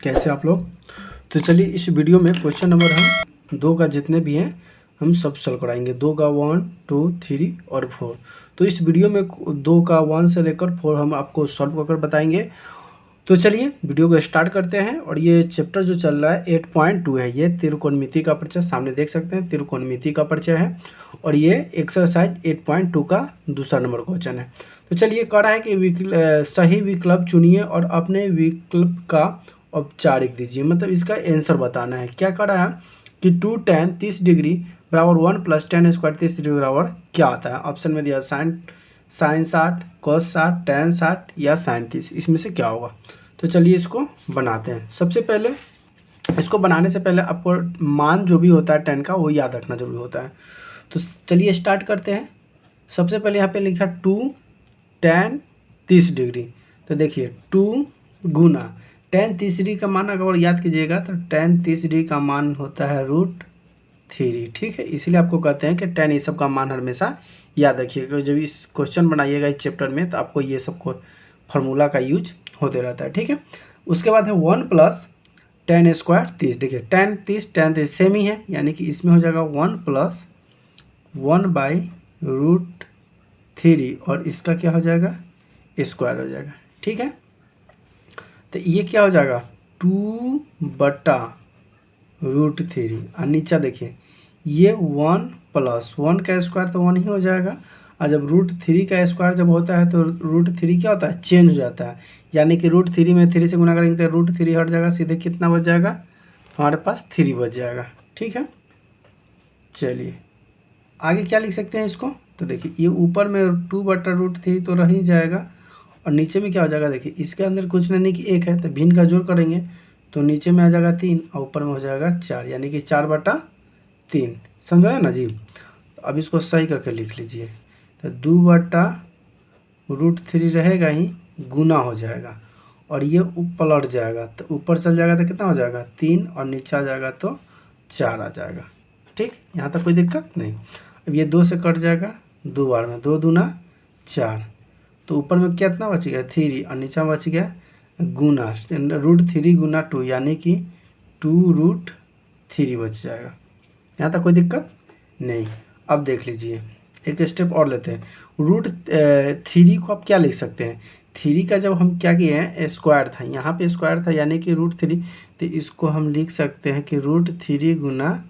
कैसे आप लोग। तो चलिए इस वीडियो में क्वेश्चन नंबर हम 2 का जितने भी हैं हम सब सॉल्व कराएंगे। 2 का 1, 2, 3 और 4। तो इस वीडियो में 2 का 1 से लेकर 4 हम आपको सॉल्व कर बताएंगे। तो चलिए वीडियो को स्टार्ट करते हैं। और ये चैप्टर जो चल रहा है 8.2 है। ये त्रिकोणमिति का परिचय, सामने देख सकते हैं त्रिकोणमिति का परिचय है। और ये एक्सरसाइज 8.2 का दूसरा नंबर क्वेश्चन है। तो चलिए कह रहा है कि सही विकल्प चुनिए और अपने विकल्प का औपचारिक दीजिए। मतलब इसका आंसर बताना है। क्या कह रहा है कि 2 tan 30 डिग्री बराबर 1 + tan स्क्वायर 30 डिग्री बराबर क्या आता है। ऑप्शन में दिया sin 60, cos 60, tan 60 या sin 30, इसमें से क्या होगा। तो चलिए इसको बनाते हैं। सबसे पहले इसको बनाने से पहले आपको मान जो भी होता है tan का वो याद रखना जरूरी होता है। तो चलिए स्टार्ट करते हैं। सबसे पहले यहाँ पे लिखा 2 tan 30 डिग्री। तो देखिए 2 गुना tan 30 डिग्री का मान अगर याद कीजिएगा तो tan 30 डिग्री का मान होता है √3। ठीक है, इसलिए आपको कहते हैं कि tan ये सब का मान हमेशा याद रखिएगा। जब इस क्वेश्चन बनाइएगा इस चैप्टर में तो आपको ये सब फार्मूला का यूज होते रहता है। ठीक है, उसके बाद है 1 + tan स्क्वायर 30। देखिए tan 30 सेम ही है, यानी कि इसमें हो जाएगा 1 + 1/√3 और इसका क्या हो जाएगा स्क्वायर हो जाएगा। ठीक है, तो ये क्या हो जाएगा 2/√3 और नीचे देखिए ये 1 + 1 का स्क्वायर तो 1 ही हो जाएगा। और जब √3 का स्क्वायर जब होता है तो √3 क्या होता है चेंज हो जाता है, यानी कि √3 में 3 से गुना करेंगे तो √3 हट जाएगा, सीधे कितना बच जाएगा हमारे पास 3 बच जाएगा। ठीक है, चलिए आगे क्या लिख सकते हैं इसको। तो देखिए ये ऊपर में 2/√3 तो रह ही जाएगा और नीचे में क्या हो जाएगा। देखिए इसके अंदर कुछ नहीं कि 1 है तो भिन्न का जोड़ करेंगे तो नीचे में आ जाएगा 3 और ऊपर में हो जाएगा 4, यानी कि 4/3। समझाया ना जी। तो अब इसको सही करके लिख लीजिए। तो 2/√3 रहेगा ही, गुना हो जाएगा और ये पलट जाएगा तो ऊपर चल जाएगा तो कितना हो जाएगा 3 और नीचे आ जाएगा तो 4 आ जाएगा। ठीक, यहाँ तक कोई दिक्कत नहीं। अब ये 2 से कट जाएगा 2 बार में, 2 दूना 4, तो ऊपर में कितना बच गया 3 और नीचे बच गया गुना √3 गुना 2, यानी कि 2√3 बच जाएगा। यहाँ तक कोई दिक्कत नहीं। अब देख लीजिए एक स्टेप और लेते हैं। √3 को आप क्या लिख सकते हैं। 3 का जब हम क्या किए हैं स्क्वायर था, यहाँ पे स्क्वायर था यानी कि √3, तो इसको हम लिख सकते हैं कि √3 गुना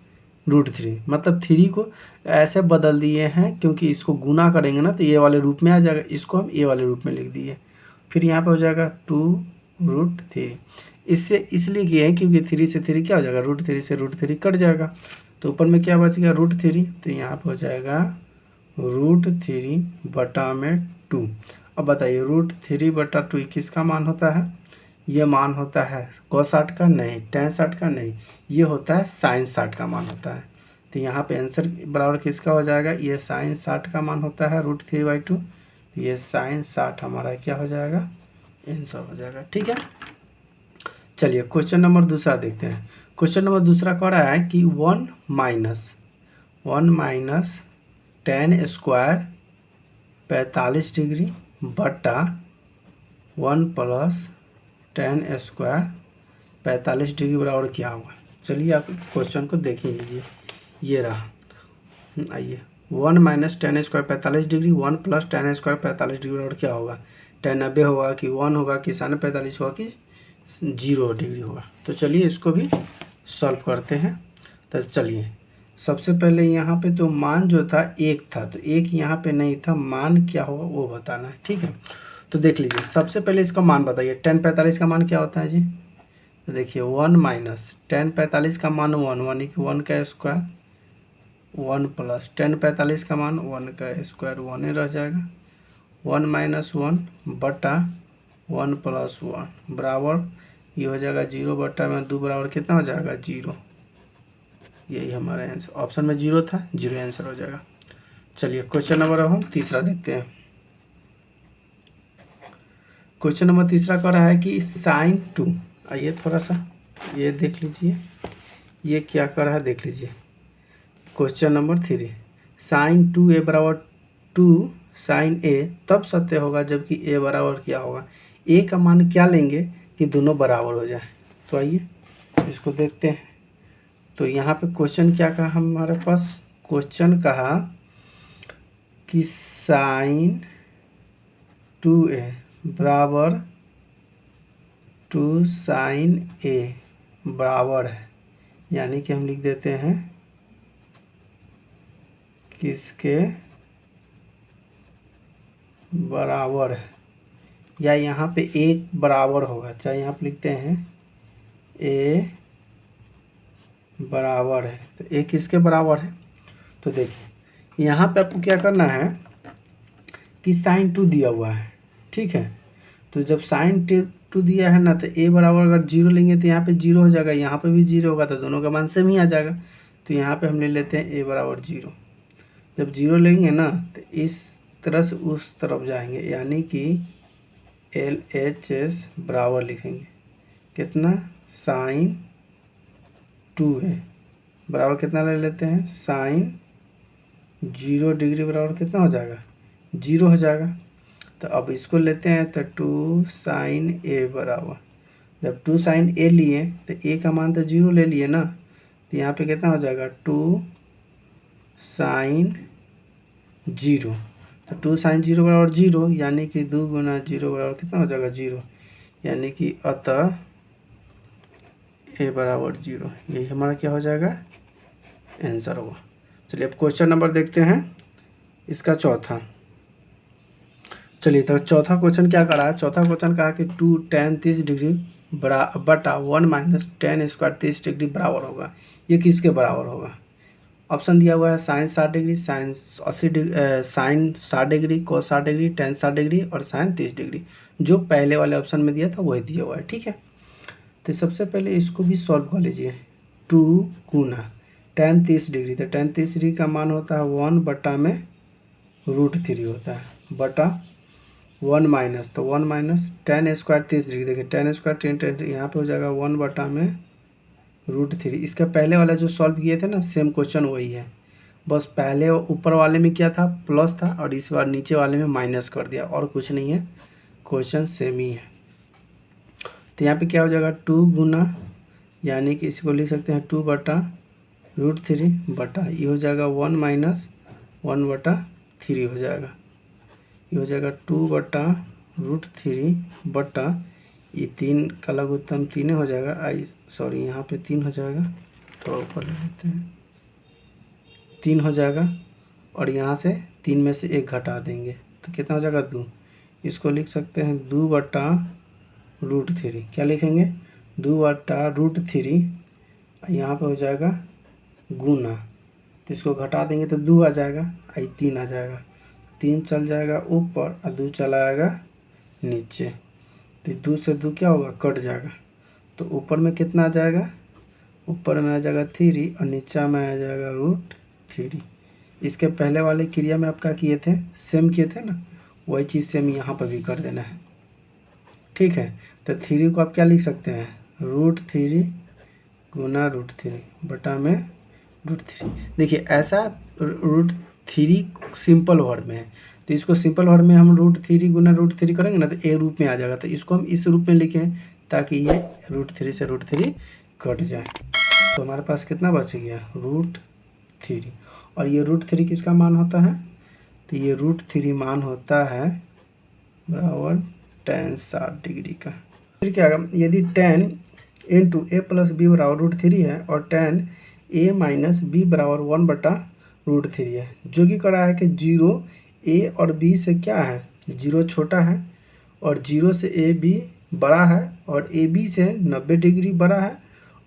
√3, मतलब 3 को ऐसे बदल दिए हैं क्योंकि इसको गुना करेंगे ना तो ये वाले रूप में आ जाएगा, इसको हम ये वाले रूप में लिख दिए। फिर यहाँ पे हो जाएगा 2√3। इससे इसलिए किए हैं क्योंकि 3 से 3 क्या हो जाएगा √3 से √3 कट जाएगा, तो ऊपर में क्या बच गया √3, तो यहाँ पे हो जाएगा √3/2। अब बताइए √3/2 किसका मान होता है। ये मान होता है cos 60 का नहीं, tan 60 का नहीं, ये होता है sin 60 का मान होता है। तो यहाँ पे आंसर बराबर किसका हो जाएगा, ये sin 60 का मान होता है √3/2, तो ये sin 60 हमारा क्या हो जाएगा आंसर हो जाएगा। ठीक है, चलिए क्वेश्चन नंबर दूसरा देखते हैं। क्वेश्चन नंबर दूसरा कह रहा है कि 1 - tan स्क्वायर 45 डिग्री बटा 1 + tan स्क्वायर 45 डिग्री बराबर क्या होगा। चलिए आप क्वेश्चन को देख लीजिए, ये रहा। आइए 1 - tan square 45 degree 1 + tan square 45 degree बराबर क्या होगा। tan 90 होगा कि 1 होगा कि sin 45 होगा कि 0 डिग्री होगा। तो चलिए इसको भी सॉल्व करते हैं। तो चलिए सबसे पहले यहाँ पे तो मान जो था 1 था, तो 1 यहाँ पे नहीं था, मान क्या होगा वो बताना है। ठीक है, तो देख लीजिए सबसे पहले इसका मान बताइए। tan 45 का मान क्या होता है जी। तो देखिए 1 - tan 45 का मान 1, यानी कि 1 का स्क्वायर 1 + tan 45 का मान 1 का स्क्वायर 1 ही रह जाएगा। 1 - 1 बटा 1 + 1 बराबर ये हो जाएगा 0/2 बराबर कितना हो जाएगा 0। यही हमारा आंसर, ऑप्शन में 0 था, 0 आंसर हो जाएगा। चलिए क्वेश्चन नंबर अब हम तीसरा देखते हैं। क्वेश्चन नंबर तीसरा कह रहा है कि sin 2, आइए थोड़ा सा ये देख लीजिए ये क्या कर रहा है देख लीजिए। क्वेश्चन नंबर 3, sin 2a बराबर 2 sin a तब सत्य होगा जबकि a बराबर क्या होगा। a का मान क्या लेंगे कि दोनों बराबर हो जाए। तो आइए इसको देखते हैं। तो यहाँ पे क्वेश्चन क्या कहा हमारे पास, क्वेश्चन कहा कि साइन 2a बराबर 2 साइन a बराबर है, यानी कि हम लिख देते हैं किसके बराबर है, या यहाँ पे एक बराबर होगा, चाहे यहाँ पे लिखते हैं a बराबर है, तो a किसके बराबर है। तो देखिए यहाँ पे आपको क्या करना है कि साइन 2 दिया हुआ है, ठीक है। तो जब साइन 2 दिया है ना, तो a बराबर अगर 0 लेंगे तो यहाँ पे 0 हो जाएगा, यहाँ पे भी 0 होगा, तो दोनों का मान सेम ही आ जाएगा। तो यहाँ पे हम ले लेते हैं a बराबर 0। जब 0 लेंगे ना तो इस तरह से उस तरफ जाएंगे, यानी कि LHS बराबर लिखेंगे कितना, साइन 2 है बराबर कितना ले लेते हैं, साइन 0 डिग्री बराबर कितना हो जाएगा, 0 हो जाएगा। तो अब इसको लेते हैं तो 2 साइन a बराबर, जब 2 साइन a लिए तो a का मान तो 0 ले लिए ना, तो यहाँ पे कितना हो जाएगा 2 साइन 0। तो 2 साइन 0 बराबर 0, यानी कि 2 गुना 0 बराबर कितना हो जाएगा 0, यानी कि अतः a बराबर 0, यही हमारा क्या हो जाएगा आंसर होगा। चलिए अब क्वेश्चन नंबर देखते हैं इसका चौथा। चलिए तो चौथा क्वेश्चन क्या करा है, चौथा क्वेश्चन कहा कि 2 tan 30 डिग्री बटा 1 माइनस tan स्क्वायर 30 डिग्री बराबर होगा, ये किसके बराबर होगा। ऑप्शन दिया हुआ है sine 60 degree, sine 80 degree, sine 60 degree, cos 60 degree, tan 60 degree और साइन 30 डिग्री। जो पहले वाले ऑप्शन में दिया था वही दिया हुआ है, ठीक है। तो सबसे पहले इसको भी सॉल्व कर लीजिए। 2 गुना tan 30 डिग्री, तो tan 30 डिग्री का मान होता है 1 बटा में √3 होता है, बटा 1 माइनस, तो 1 माइनस tan स्क्वायर 30 डिग्री, देखिए tan स्क्वायर 10 यहाँ पे हो जाएगा 1 बटा में √3। इसका पहले वाला जो सॉल्व किए थे ना, सेम क्वेश्चन वही है, बस पहले ऊपर वाले में क्या था प्लस था और इस बार नीचे वाले में माइनस कर दिया, और कुछ नहीं है, क्वेश्चन सेम ही है। तो यहाँ पे क्या हो जाएगा 2 गुना, यानी कि इसको लिख सकते हैं 2 बटा √3 बटा ये हो जाएगा 1 माइनस 1 बटा 3 हो जाएगा, ये हो जाएगा 2 बटा √3 बटा ये 3 का लघुत्तम 3 हो जाएगा, सॉरी यहाँ पे 3 हो जाएगा, थोड़ा ऊपर ले लेते हैं, 3 हो जाएगा और यहाँ से 3 में से 1 घटा देंगे तो कितना हो जाएगा 2। इसको लिख सकते हैं 2 बटा √3, क्या लिखेंगे 2 बटा √3, यहाँ पे हो जाएगा गुना, तो इसको घटा देंगे तो 2 आ जाएगा, 3 आ जाएगा, 3 चल जाएगा ऊपर और 2 चला आएगा नीचे, तो 2 से 2 क्या होगा कट जाएगा, तो ऊपर में कितना आ जाएगा, ऊपर में आ जाएगा 3 और नीचे में आ जाएगा √3। इसके पहले वाले क्रिया में आप क्या किए थे, सेम किए थे ना, वही चीज़ सेम यहाँ पर भी कर देना है, ठीक है। तो 3 को आप क्या लिख सकते हैं √3 गुना √3 बटा में √3। देखिए ऐसा √3 सिंपल वर्ड में है, तो इसको सिंपल वर्ड में हम √3 गुना √3 करेंगे ना तो ए रूप में आ जाएगा, तो इसको हम इस रूप में लिखें ताकि ये √3 से √3 कट जाए। तो हमारे पास कितना बच गया √3, और ये √3 किसका मान होता है, तो ये √3 मान होता है बराबर tan 60 डिग्री का। फिर क्या होगा, यदि tan into a plus b बराबर √3 है और tan a माइनस बी बराबर 1 बटा √3 है, जो कि करा है कि 0 a और b से क्या है, 0 छोटा है और 0 से a b बड़ा है और a b से 90 डिग्री बड़ा है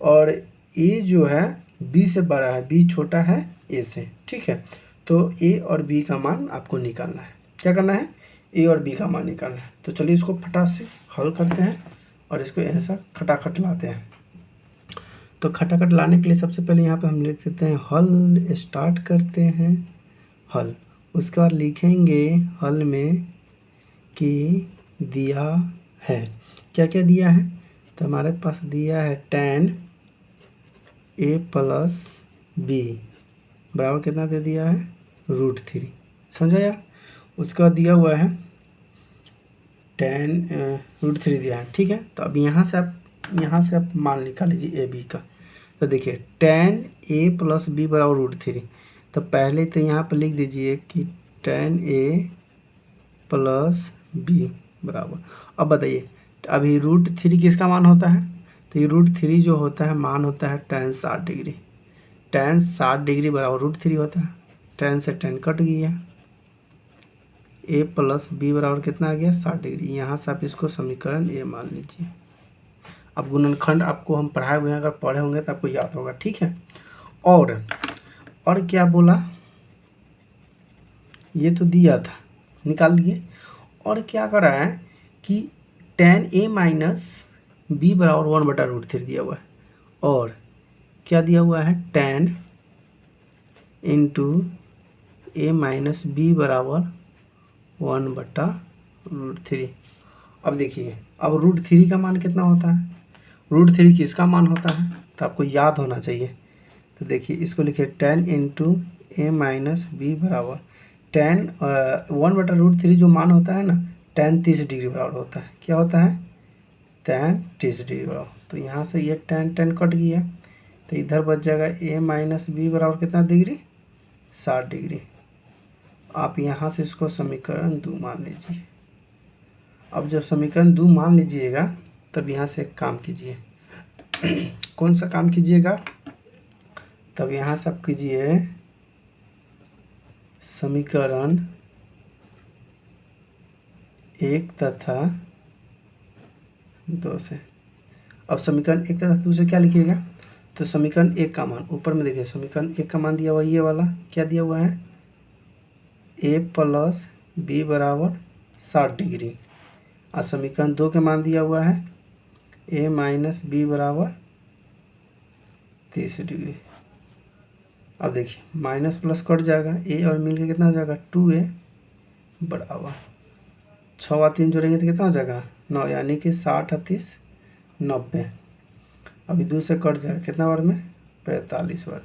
और a जो है b से बड़ा है, b छोटा है a से, ठीक है। तो a और b का मान आपको निकालना है, क्या करना है a और b का मान निकालना है। तो चलिए इसको फटाक से हल करते हैं और इसको ऐसा खटाखट लाते हैं। तो खटाखट लाने के लिए सबसे पहले यहाँ पे हम लिख देते हैं हल, स्टार्ट करते हैं हल, उसके बाद लिखेंगे हल में कि दिया है, क्या क्या दिया है, तो हमारे पास दिया है tan a प्लस b बराबर कितना दे दिया है √3, समझा यार। उसके बाद दिया हुआ है tan √3 दिया है, ठीक है। तो अब यहाँ से आप यहाँ से आप मान निकाल लीजिए ए बी का। तो देखिए tan a प्लस बी बराबर √3। तो पहले तो यहाँ पर लिख दीजिए कि tan a प्लस बी बराबर, अब बताइए अभी √3 किसका मान होता है? तो ये √3 जो होता है मान होता है tan 60 डिग्री। tan 60 डिग्री बराबर √3 होता है। tan से tan कट गया, a प्लस बी बराबर कितना आ गया 60 डिग्री। यहाँ से आप इसको समीकरण ए मान लीजिए। अब गुणनखंड आपको हम पढ़ाए हुए हैं, अगर पढ़े होंगे तो आपको याद होगा, ठीक है। और क्या बोला, ये तो दिया था, निकाल लिए। और क्या कर रहा है कि tan a माइनस बी बराबर 1/√3 दिया हुआ है, और क्या दिया हुआ है tan into a minus b बराबर 1/√3। अब देखिए अब √3 का मान कितना होता है, √3 किसका मान होता है, तो आपको याद होना चाहिए। तो देखिए इसको लिखिए tan into a minus b बराबर tan 1/√3 जो मान होता है ना, tan 30 डिग्री बराबर होता है। क्या होता है? tan 30 डिग्री बराबर। तो यहाँ से ये tan कट गया, तो इधर बच जाएगा a माइनस बी बराबर कितना डिग्री 60 डिग्री। आप यहाँ से इसको समीकरण 2 मान लीजिए। अब जब समीकरण 2 मान लीजिएगा तब यहाँ से एक काम कीजिए। कौन सा काम कीजिएगा? तब यहाँ से आप कीजिए समीकरण 1 तथा 2 से। अब समीकरण 1 तथा 2 से क्या लिखिएगा? तो समीकरण 1 का मान ऊपर में देखिए, समीकरण 1 का मान दिया हुआ ये वाला, क्या दिया हुआ है a प्लस बी बराबर 60 डिग्री, और समीकरण 2 के मान दिया हुआ है a माइनस बी बराबर 30 डिग्री। अब देखिए माइनस प्लस कट जाएगा, a और मिल के कितना हो जाएगा 2a बराबर 6 और 3 जोड़ेंगे तो कितना हो जाएगा 9, यानी कि 60 30 90। अभी 2 से कट जाएगा कितना बार में 45 बार।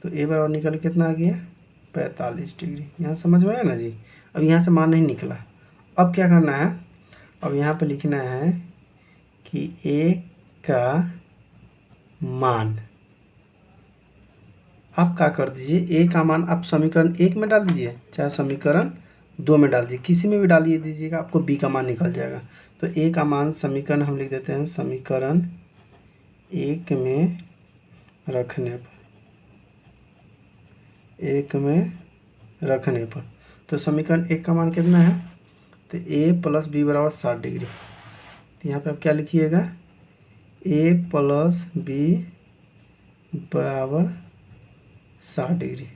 तो a बराबर निकल कितना आ गया 45 डिग्री। यहाँ समझ में आया ना जी। अब यहाँ से मान नहीं निकला, अब क्या करना है, अब यहाँ पे लिखना है कि a का मान आप क्या कर दीजिए, a का मान आप समीकरण 1 में डाल दीजिए, चाहे समीकरण 2 में डाल दीजिए, किसी में भी डालिए दीजिएगा, आपको b का मान निकल जाएगा। तो a का मान समीकरण हम लिख देते हैं समीकरण 1 में रखने पर तो समीकरण 1 का मान कितना है, तो a प्लस बी बराबर 60 डिग्री। तो यहाँ पे आप क्या लिखिएगा a प्लस बी बराबर 60 डिग्री।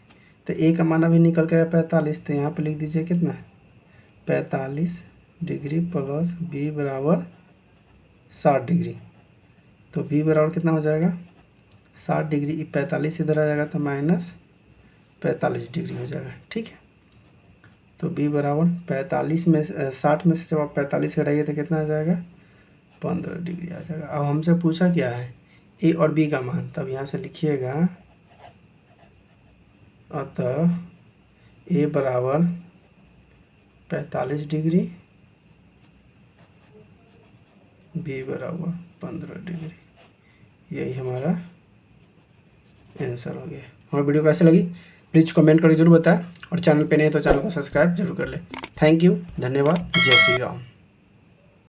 तो a का मान अभी निकल के 45, तो यहाँ पे लिख दीजिए कितना 45 डिग्री प्लस b बराबर 60 डिग्री। तो b बराबर कितना हो जाएगा 60 डिग्री, 45 इधर आ जाएगा तो माइनस 45 डिग्री हो जाएगा, ठीक है। तो b बराबर 45 में 60 में से जब आप 45 घटाइए तो कितना आ जाएगा 15 डिग्री आ जाएगा। अब हमसे पूछा क्या है a और b का मान, तब यहाँ से लिखिएगा अतः a बराबर 45 डिग्री, b बराबर 15 डिग्री। यही हमारा आंसर हो गया। हमारी वीडियो कैसे लगी प्लीज़ कमेंट करके जरूर बताएं, और चैनल पे नहीं तो चैनल को सब्सक्राइब जरूर कर लें। थैंक यू, धन्यवाद, जय श्री राम।